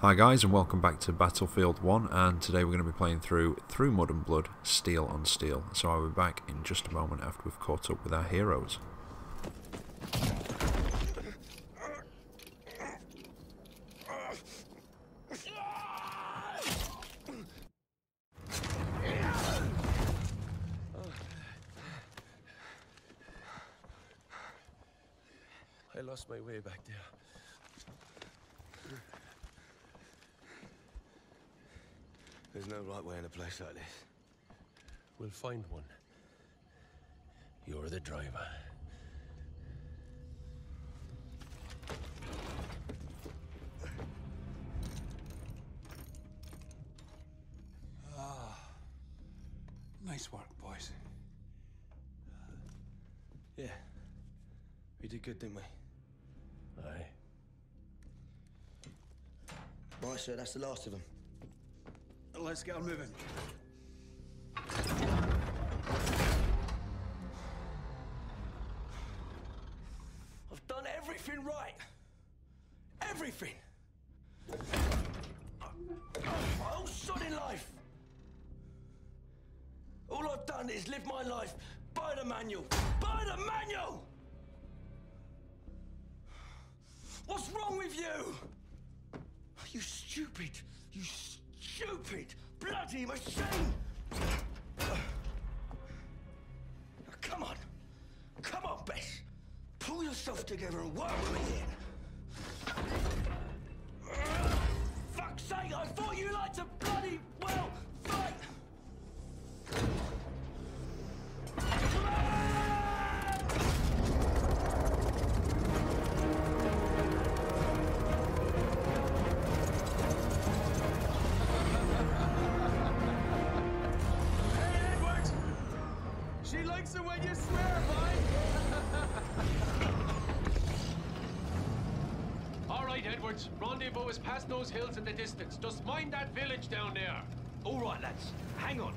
Hi guys, and welcome back to Battlefield 1, and today we're going to be playing through Mud and Blood, Steel on Steel. So I'll be back in just a moment after we've caught up with our heroes. I lost my way back there. There's no right way in a place like this. We'll find one. You're the driver. Nice work, boys. Yeah. We did good, didn't we? Aye. Right, sir, that's the last of them. Let's get on moving. I've done everything right. Everything. My whole sodding life. All I've done is live my life by the manual. By the manual! What's wrong with you? You stupid, bloody machine! Now, come on, Bess. Pull yourself together and work with me here. Fuck's sake, I thought you liked to bloody well fight! She likes it when you swear, boy! All right, Edwards. Rendezvous is past those hills in the distance. Just mind that village down there. All right, lads, hang on.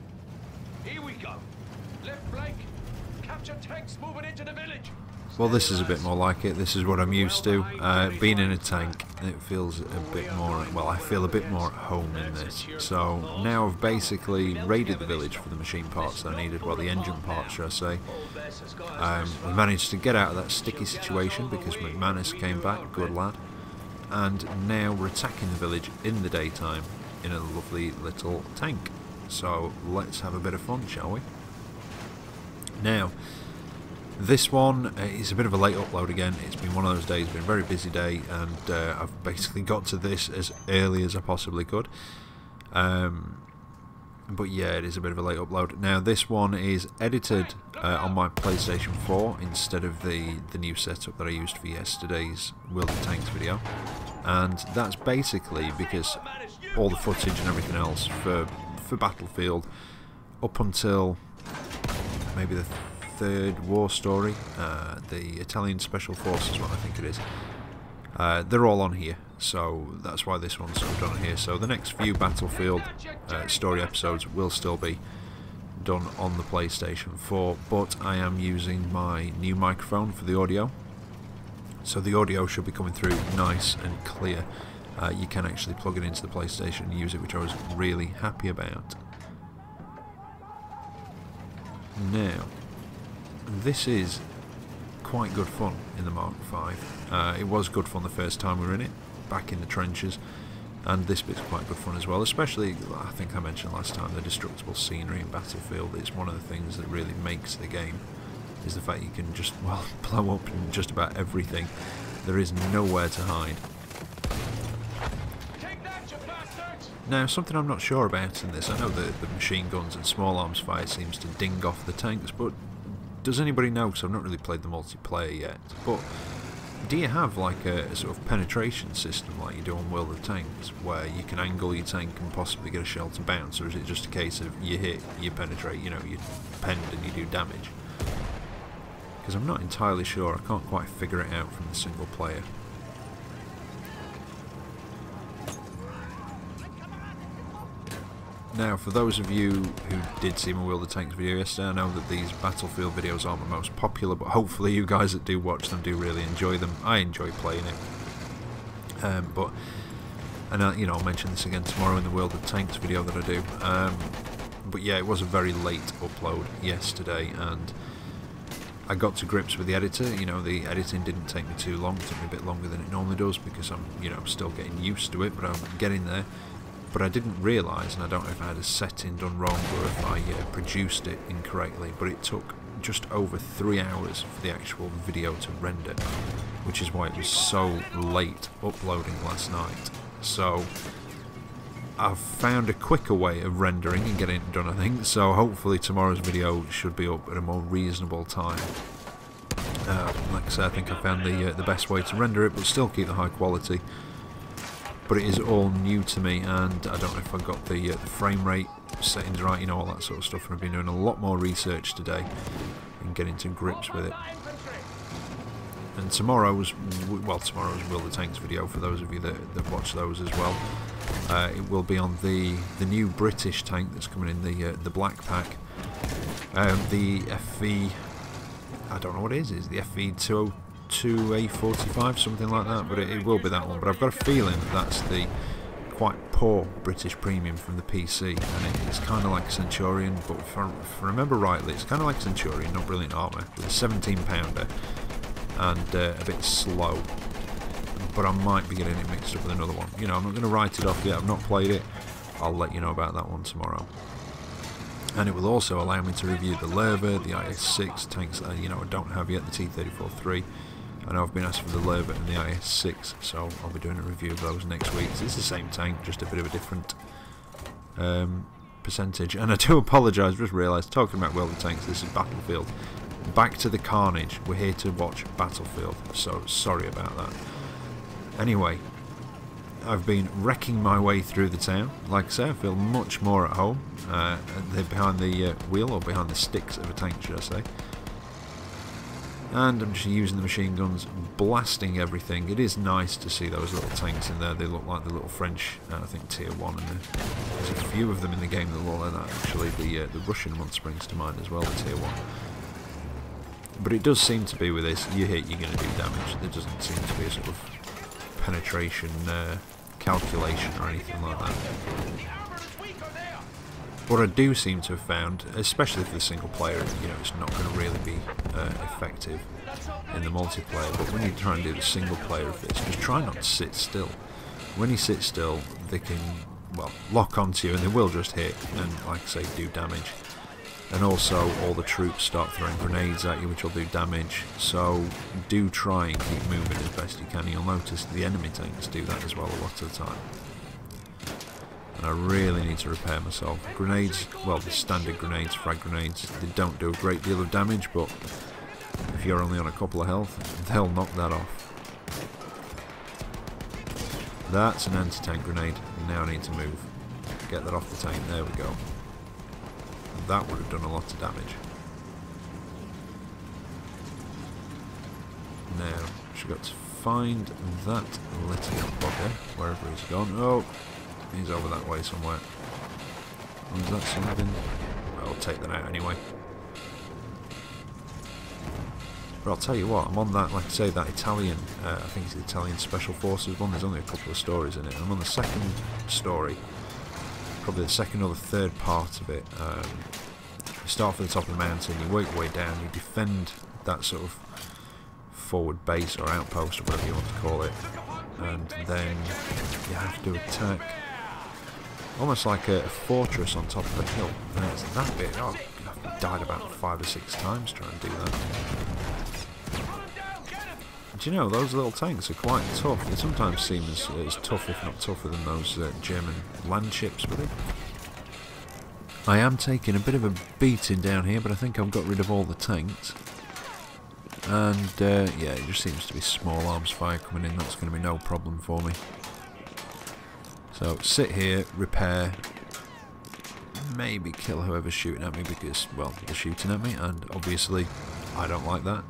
Here we go. Left flank. Capture tanks moving into the village. Well, this is a bit more like it. This is what I'm used to. Being in a tank, it feels a bit more, well, I feel a bit more at home in this. So now I've basically raided the village for the machine parts that I needed, well, the engine parts, should I say. We managed to get out of that sticky situation because McManus came back, good lad. And now we're attacking the village in the daytime in a lovely little tank. So let's have a bit of fun, shall we? Now, this one is a bit of a late upload again. It's been one of those days, it's been a very busy day, and I've basically got to this as early as I possibly could. But yeah, it is a bit of a late upload. Now, this one is edited on my PlayStation 4 instead of the new setup that I used for yesterday's World of Tanks video. And that's basically because all the footage and everything else for Battlefield up until maybe the third war story, the Italian Special Forces one, I think it is, they're all on here, so that's why this one's sort of done here. So the next few Battlefield story episodes will still be done on the PlayStation 4, but I am using my new microphone for the audio, so the audio should be coming through nice and clear. You can actually plug it into the PlayStation and use it, which I was really happy about. Now, this is quite good fun in the Mark V. It was good fun the first time we were in it, back in the trenches, and this bit's quite good fun as well, especially, I think I mentioned last time, the destructible scenery in Battlefield. It's one of the things that really makes the game, is the fact you can just, well, blow up in just about everything. There is nowhere to hide. Now, something I'm not sure about in this, I know that the machine guns and small arms fire seems to ding off the tanks, but does anybody know, because I've not really played the multiplayer yet, but do you have like a sort of penetration system like you do on World of Tanks, where you can angle your tank and possibly get a shell to bounce, or is it just a case of you hit, you penetrate, you know, you pend and you do damage? Because I'm not entirely sure, I can't quite figure it out from the single player. Now, for those of you who did see my World of Tanks video yesterday, I know that these Battlefield videos aren't the most popular, but hopefully you guys that do watch them do really enjoy them. I enjoy playing it. But and you know, I'll mention this again tomorrow in the World of Tanks video that I do. But yeah, it was a very late upload yesterday, and I got to grips with the editor. You know, the editing didn't take me too long. It took me a bit longer than it normally does because I'm, you know, still getting used to it, but I'm getting there. But I didn't realise, and I don't know if I had a setting done wrong or if I produced it incorrectly, but it took just over 3 hours for the actual video to render, which is why it was so late uploading last night. So I've found a quicker way of rendering and getting it done, I think, so hopefully tomorrow's video should be up at a more reasonable time. Like I said, I think I found the best way to render it, but still keep the high quality. But it is all new to me, and I don't know if I got the frame rate settings right, you know, all that sort of stuff, and I've been doing a lot more research today and getting to grips with it. And tomorrow's World of Tanks video, for those of you that watch those as well, it will be on the new British tank that's coming in, the Black Pack, the FV, I don't know what it is the FV 202A45, something like that, but it will be that one. But I've got a feeling that's the quite poor British premium from the PC, and it's kind of like a Centurion, but if I remember rightly, it's kind of like a Centurion, not brilliant armour, with a 17-pounder and a bit slow. But I might be getting it mixed up with another one. You know, I'm not going to write it off yet. I've not played it. I'll let you know about that one tomorrow. And it will also allow me to review the Lerva, the IS-6 tanks that you know, I don't have yet, the T-34-3. I know I've been asked for the Lerva and the IS-6, so I'll be doing a review of those next week. It's the same tank, just a bit of a different percentage. And I do apologise, just realised, talking about World of Tanks, this is Battlefield. Back to the carnage. We're here to watch Battlefield, so sorry about that. Anyway, I've been wrecking my way through the town. Like I say, I feel much more at home. They're behind the wheel, or behind the sticks of a tank, should I say. And I'm just using the machine guns, blasting everything. It is nice to see those little tanks in there. They look like the little French, I think, Tier 1. And there's a few of them in the game that look like that, actually. The Russian one springs to mind as well, the Tier 1. But it does seem to be with this, you hit, you're going to do damage. There doesn't seem to be a sort of penetration calculation or anything like that. What I do seem to have found, especially for the single player, you know, it's not going to really be effective in the multiplayer, but when you try and do the single player of this, just try not to sit still. When you sit still, they can, well, lock onto you and they will just hit and, like I say, do damage. And also all the troops start throwing grenades at you, which will do damage, so do try and keep moving as best you can. You'll notice the enemy tanks do that as well a lot of the time. And I really need to repair myself. Grenades, well, the standard grenades, frag grenades, they don't do a great deal of damage, but if you're only on a couple of health, they'll knock that off. That's an anti-tank grenade. Now I need to move. Get that off the tank, there we go. That would have done a lot of damage. Now, she's got to find that little bugger, wherever he's gone. Oh, he's over that way somewhere. Is that something? I'll take that out anyway. But I'll tell you what, I'm on that, like I say, that Italian, I think it's the Italian Special Forces one. There's only a couple of stories in it. I'm on the second story. Probably the second or the third part of it. You start from the top of the mountain, you work your way down, you defend that sort of forward base or outpost or whatever you want to call it, and then you have to attack almost like a fortress on top of a hill. And it's that bit, oh, I've died about 5 or 6 times trying to do that. Do you know, those little tanks are quite tough. They sometimes seem as tough, if not tougher, than those German land ships with it. I am taking a bit of a beating down here, but I think I've got rid of all the tanks. And, yeah, it just seems to be small arms fire coming in. That's going to be no problem for me. So, sit here, repair, maybe kill whoever's shooting at me because, well, they're shooting at me, and obviously I don't like that.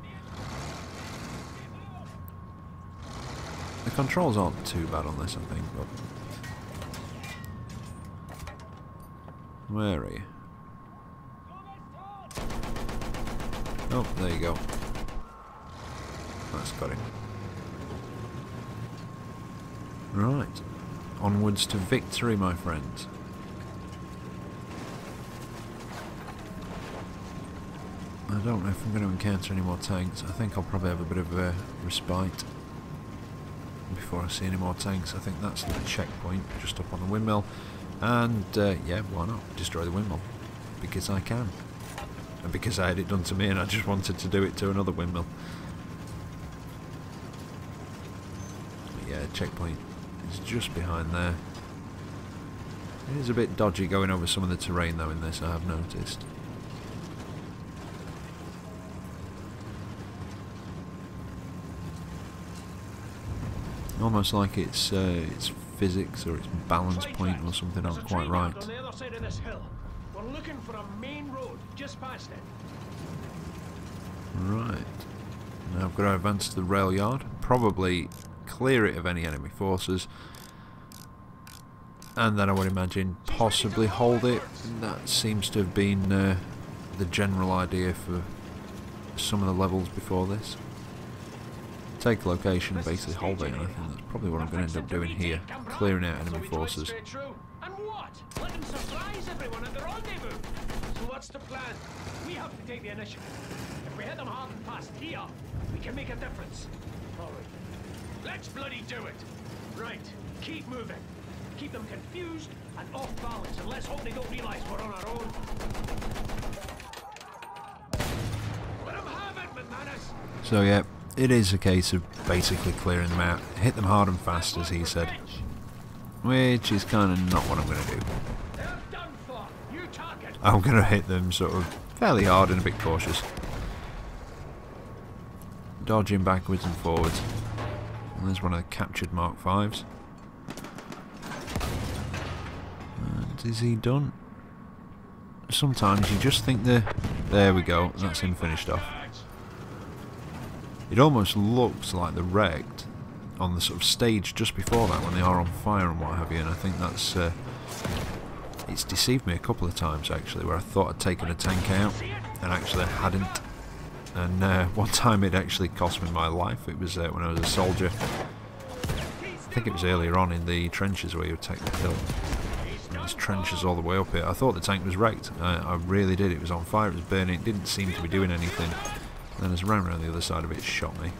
The controls aren't too bad on this, I think, but... Where are you? Oh, there you go. That's got him. Right. Onwards to victory, my friends. I don't know if I'm going to encounter any more tanks. I think I'll probably have a bit of a respite before I see any more tanks. I think that's the checkpoint just up on the windmill. And yeah, why not? Destroy the windmill. Because I can. And because I had it done to me and I just wanted to do it to another windmill. But yeah, checkpoint is just behind there. It is a bit dodgy going over some of the terrain though in this, I have noticed. Almost like it's physics or its balance point or something aren't quite right. On the other side of this hill. We're looking for a main road just past it. Right. Now I've got to advance to the rail yard. Probably clear it of any enemy forces. And then I would imagine possibly hold it. That seems to have been the general idea for some of the levels before this. Take a location and basically hold it, and I think that's probably what I'm going to end up doing here. Clearing out enemy forces. And what? Let them surprise everyone at the rendezvous. So what's the plan? We have to take the initiative. If we hit them hard and fast here, we can make a difference. All right. Let's bloody do it. Right. Keep moving. Keep them confused and off balance, and let's hope they don't realise we're on our own. Let them have it, McManus. So yeah, it is a case of basically clearing them out. Hit them hard and fast, as he said. Which is kind of not what I'm going to do. They're done for. You target. I'm going to hit them sort of fairly hard and a bit cautious. Dodging backwards and forwards. And there's one of the captured Mark 5s. And is he done? Sometimes you just think there we go, that's him finished off. It almost looks like they're wrecked on the sort of stage just before that when they are on fire and what have you, and I think that's it's deceived me a couple of times actually, where I thought I'd taken a tank out and actually I hadn't. And one time it actually cost me my life. It was when I was a soldier. I think it was earlier on in the trenches where you would take the kill. And there's trenches all the way up here. I thought the tank was wrecked. I really did. It was on fire, it was burning, it didn't seem to be doing anything. And then as I ran around the other side of it, it shot me.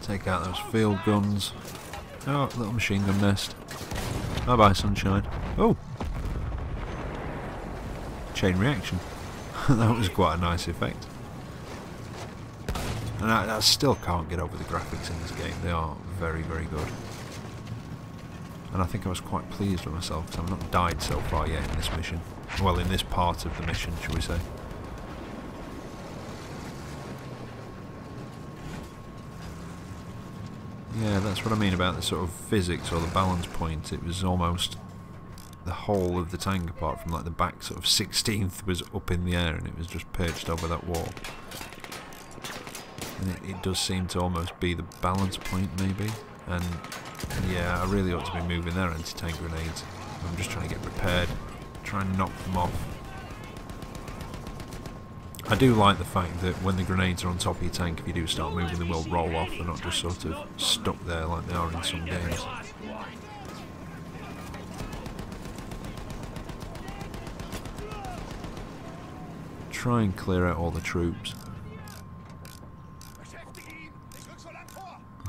Take out those field guns. Oh, little machine gun nest. Bye bye, sunshine. Oh! Chain reaction. That was quite a nice effect. And I still can't get over the graphics in this game. They are very, very good. And I think I was quite pleased with myself because I've not died so far yet in this mission. Well, in this part of the mission, shall we say. Yeah, that's what I mean about the sort of physics or the balance point. It was almost the whole of the tank, apart from like the back sort of 16th, was up in the air and it was just perched over that wall. And it does seem to almost be the balance point maybe. And yeah, I really ought to be moving their anti-tank grenades. I'm just trying to get prepared, try and knock them off. I do like the fact that when the grenades are on top of your tank, if you do start moving, they will roll off. They're not just sort of stuck there like they are in some games. Try and clear out all the troops. I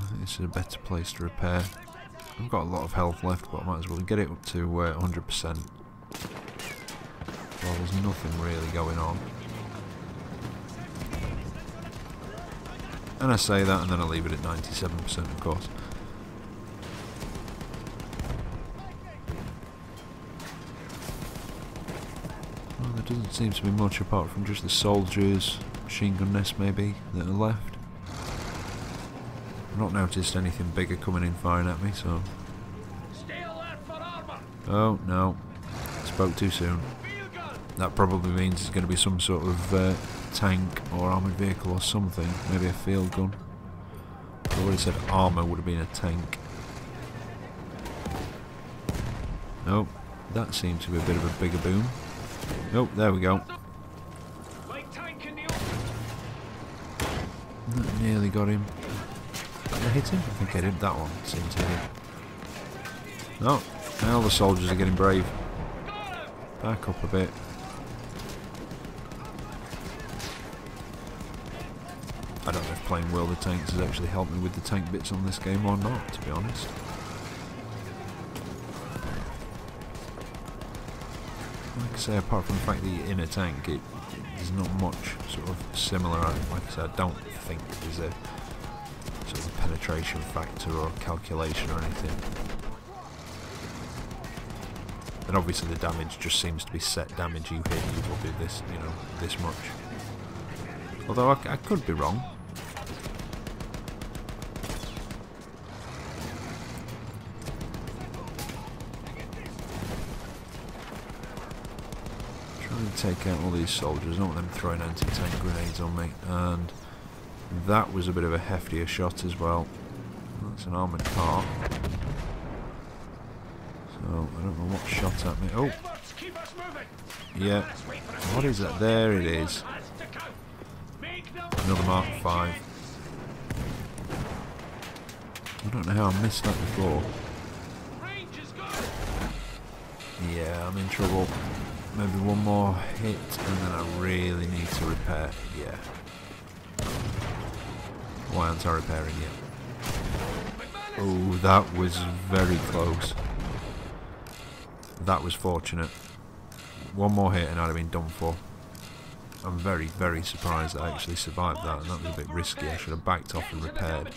think this is a better place to repair. I've got a lot of health left, but I might as well get it up to 100%. Well, there's nothing really going on. And I say that and then I leave it at 97%, of course. Well, there doesn't seem to be much apart from just the soldiers, machine gun nests maybe, that are left. I've not noticed anything bigger coming in firing at me, so... Oh, no. Spoke too soon. That probably means it's going to be some sort of tank or armoured vehicle or something. Maybe a field gun. I already said armour would have been a tank. Nope. That seems to be a bit of a bigger boom. Nope, there we go. That nearly got him. Did I hit him? I think I did. That one seemed to hit. No, now the soldiers are getting brave. Back up a bit. I don't know if playing World of Tanks has actually helped me with the tank bits on this game or not, to be honest. Like I say, apart from the fact that you're in a tank, there's not much sort of similar. Like I said, I don't think there's a sort of penetration factor or calculation or anything. And obviously the damage just seems to be set damage. You hit, you will do this, you know, this much. Although I could be wrong. Trying to take out all these soldiers. I don't want them throwing anti-tank grenades on me. And that was a bit of a heftier shot as well. That's an armoured car. So I don't know what shot at me. Oh! Yeah. What is that? There it is. Another Mark 5. I don't know how I missed that before. Yeah, I'm in trouble. Maybe one more hit and then I really need to repair. Yeah. Why aren't I repairing yet? Oh, that was very close. That was fortunate. One more hit and I'd have been done for. I'm very, very surprised that I actually survived that, and that was a bit risky. I should have backed off and repaired.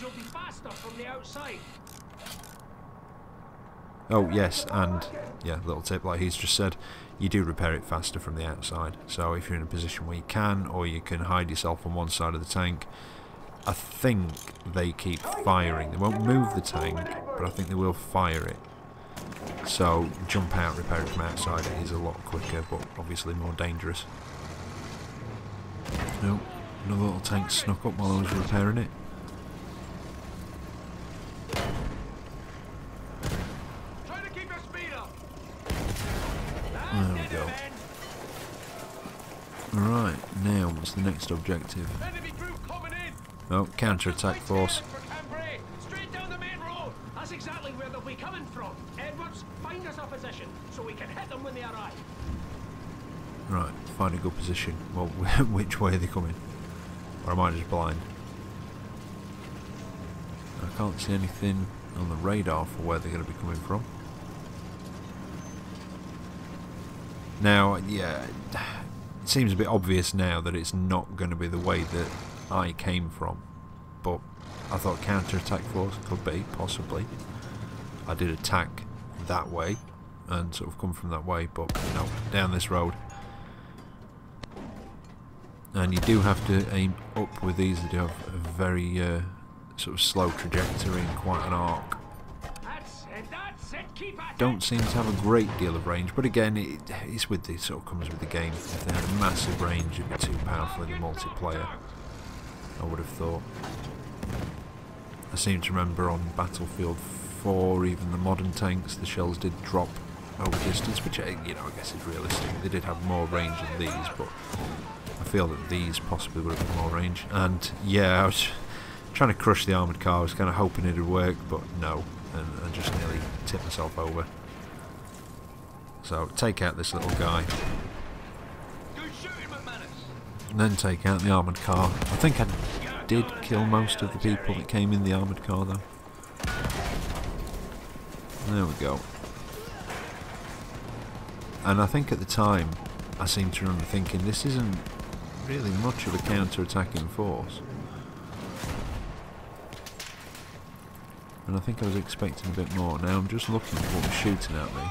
Oh yes, and yeah, little tip like he's just said, you do repair it faster from the outside. So if you're in a position where you can, or you can hide yourself on one side of the tank, I think they keep firing. They won't move the tank, but I think they will fire it. So jump out, repair it from outside. It is a lot quicker, but obviously more dangerous. No, another little tank snuck up while I was repairing it. There we go. Alright, now what's the next objective? Oh, counter-attack force. Straight down the main road. That's exactly where they'll be coming from. Edwards, find us a position so we can hit them when they arrive. Right, find a good position. Well, which way are they coming? Or am I just blind? I can't see anything on the radar for where they're going to be coming from. Now, yeah, it seems a bit obvious now that it's not going to be the way that I came from. But I thought counter-attack force could be, possibly. I did attack that way and sort of come from that way, but no, down this road. And you do have to aim up with these. They do have a very sort of slow trajectory and quite an arc. Don't seem to have a great deal of range, but again, it's with the sort of comes with the game. If they had a massive range, it'd be too powerful in the multiplayer, I would have thought. I seem to remember on Battlefield 4, even the modern tanks, the shells did drop over distance, which, you know, I guess is realistic. They did have more range than these, but I feel that these possibly would have more range. And yeah, I was trying to crush the armoured car. I was kind of hoping it would work, but no, and I just nearly tipped myself over. So take out this little guy, and then take out the armoured car. I think I did kill most of the people that came in the armoured car though. There we go. And I think at the time I seem to remember thinking this isn't really much of a counter-attacking force. And I think I was expecting a bit more. Now I'm just looking at what was shooting at me.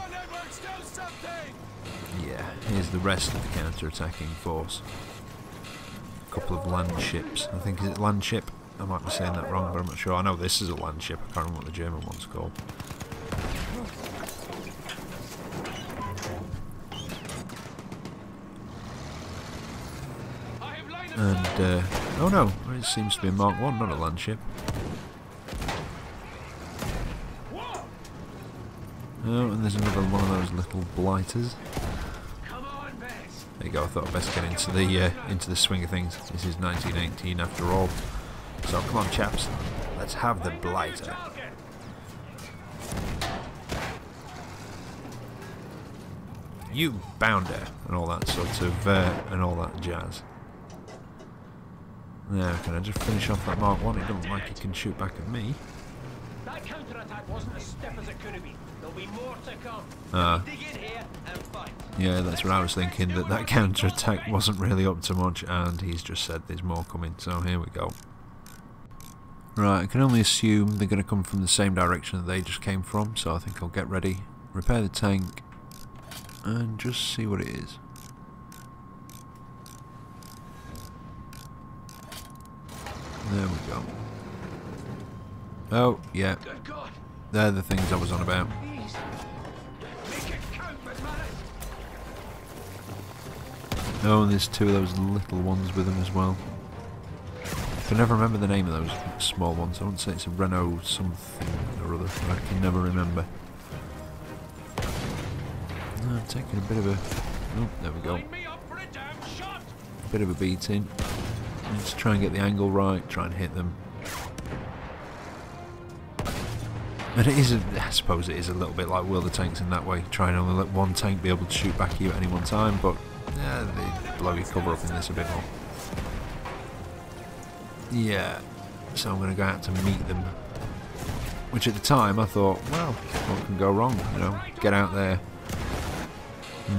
Yeah, here's the rest of the counter-attacking force. A couple of land ships. I think, is it land ship? I might be saying that wrong, but I'm not sure. I know this is a land ship. I can't remember what the German one's called. And, oh no, it seems to be a Mark 1, not a land ship. Oh, and there's another one of those little blighters. There you go, I thought I'd best get into the swing of things. This is 1918 after all. So come on chaps, Let's have the blighter. You bounder, and all that sort of, and all that jazz. Now, can I just finish off that Mark 1? It doesn't like it can shoot back at me. That counterattack wasn't as stiff as it could have been. There'll be more to come. Dig in here and fight. Yeah, that's what I was thinking, that counter-attack wasn't really up to much, and he's just said there's more coming, so here we go. Right, I can only assume they're going to come from the same direction that they just came from, so I think I'll get ready, repair the tank, and just see what it is. There we go. Oh, yeah. Good God. They're the things I was on about. Please. Make it count, McManus. Oh, and there's two of those little ones with them as well. I can never remember the name of those small ones. I wouldn't say it's a Renault something or other, but I can never remember. No, I'm taking a bit of a... Oh, there we go. Line me up for a damn shot. A bit of a beating. Let's try and get the angle right, try and hit them. And it is, I suppose it is a little bit like World of Tanks in that way, trying to only let one tank be able to shoot back at you at any one time, but yeah, they blow your cover up in this a bit more. Yeah, so I'm going to go out to meet them. Which at the time I thought, well, what can go wrong, you know, get out there. I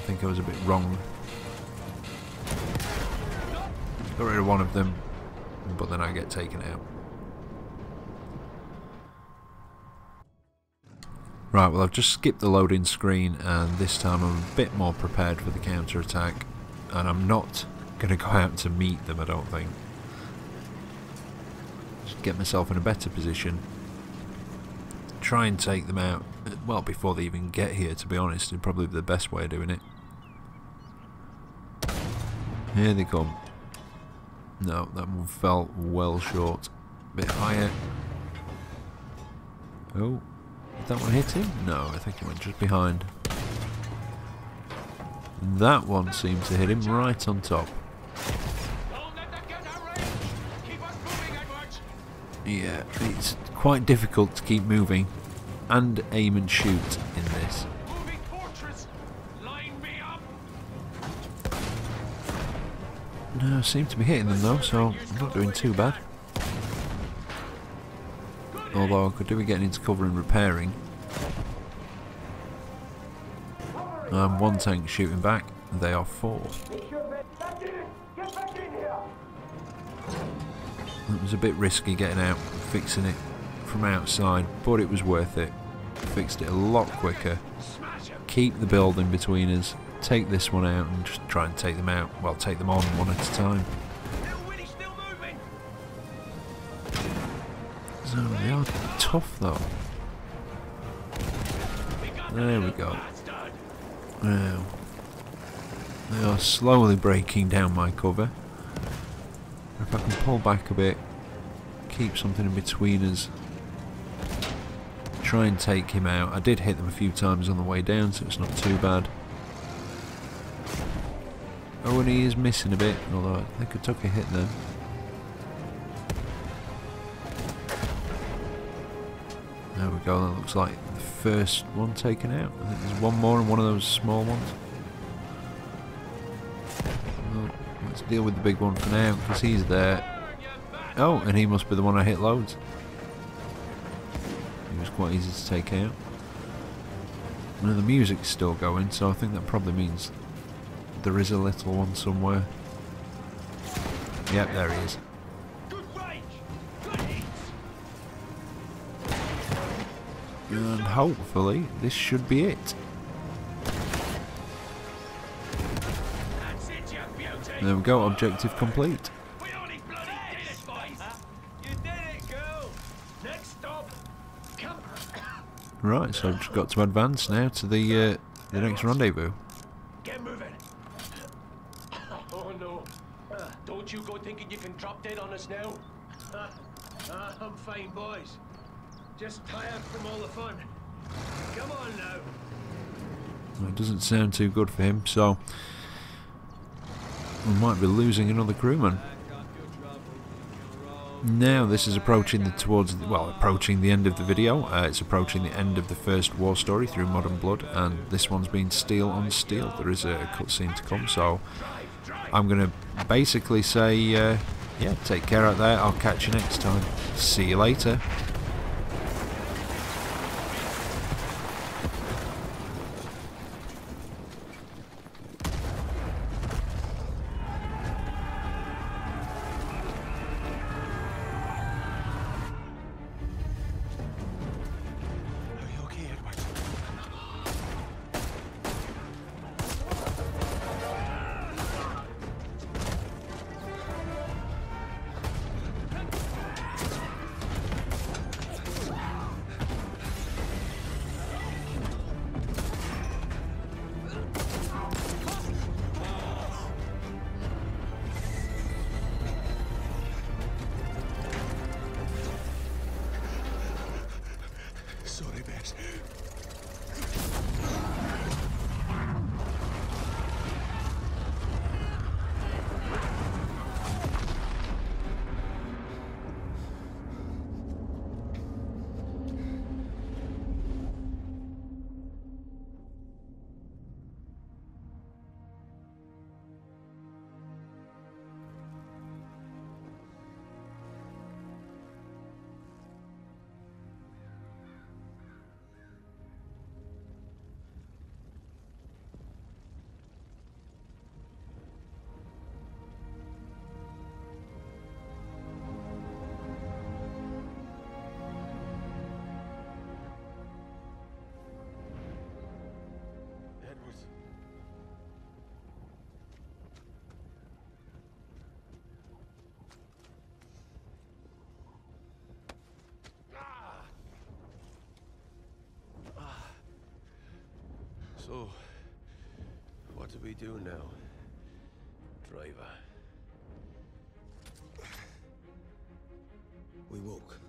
think I was a bit wrong. Got rid of one of them, but then I get taken out. Right, well I've just skipped the loading screen, and this time I'm a bit more prepared for the counter-attack, and I'm not going to go out to meet them, I don't think. Just get myself in a better position. Try and take them out, well, before they even get here, to be honest. It's probably the best way of doing it. Here they come. No, that one fell well short. A bit higher. Oh, did that one hit him? No, I think it went just behind. That one seemed to hit him right on top. Yeah, it's quite difficult to keep moving and aim and shoot in this. No, I seem to be hitting them though, so I'm not doing too bad. Although I could do with getting into cover and repairing. One tank shooting back, they are 4. It was a bit risky getting out, fixing it from outside, but it was worth it. Fixed it a lot quicker. Keep the building between us, take this one out and just try and take them out. Well, take them on one at a time. So they are tough though. There we go. Now, they are slowly breaking down my cover. If I can pull back a bit, keep something in between us, try and take him out. I did hit them a few times on the way down, so it's not too bad. Oh, and he is missing a bit, although I think I took a hit there. There we go, that looks like the first one taken out. I think there's one more in one of those small ones. Well, let's deal with the big one for now, because he's there. Oh, and he must be the one I hit loads. He was quite easy to take out. And the music's still going, so I think that probably means there is a little one somewhere. Yep, there he is. And hopefully this should be it. There we go, objective complete. Right, so I've just got to advance now to the next rendezvous. Get moving. Oh no. Don't you go thinking you can drop dead on us now. I'm fine, boys. Just tired from all the fun. Come on now. Well, it doesn't sound too good for him, so we might be losing another crewman. Now this is approaching approaching the end of the video. It's approaching the end of the first war story through Modern Blood, and this one's been steel on steel. There is a cutscene to come, so I'm going to basically say, yeah, take care out there. I'll catch you next time. See you later. Sorry, Bess. So, what do we do now, driver? We walk.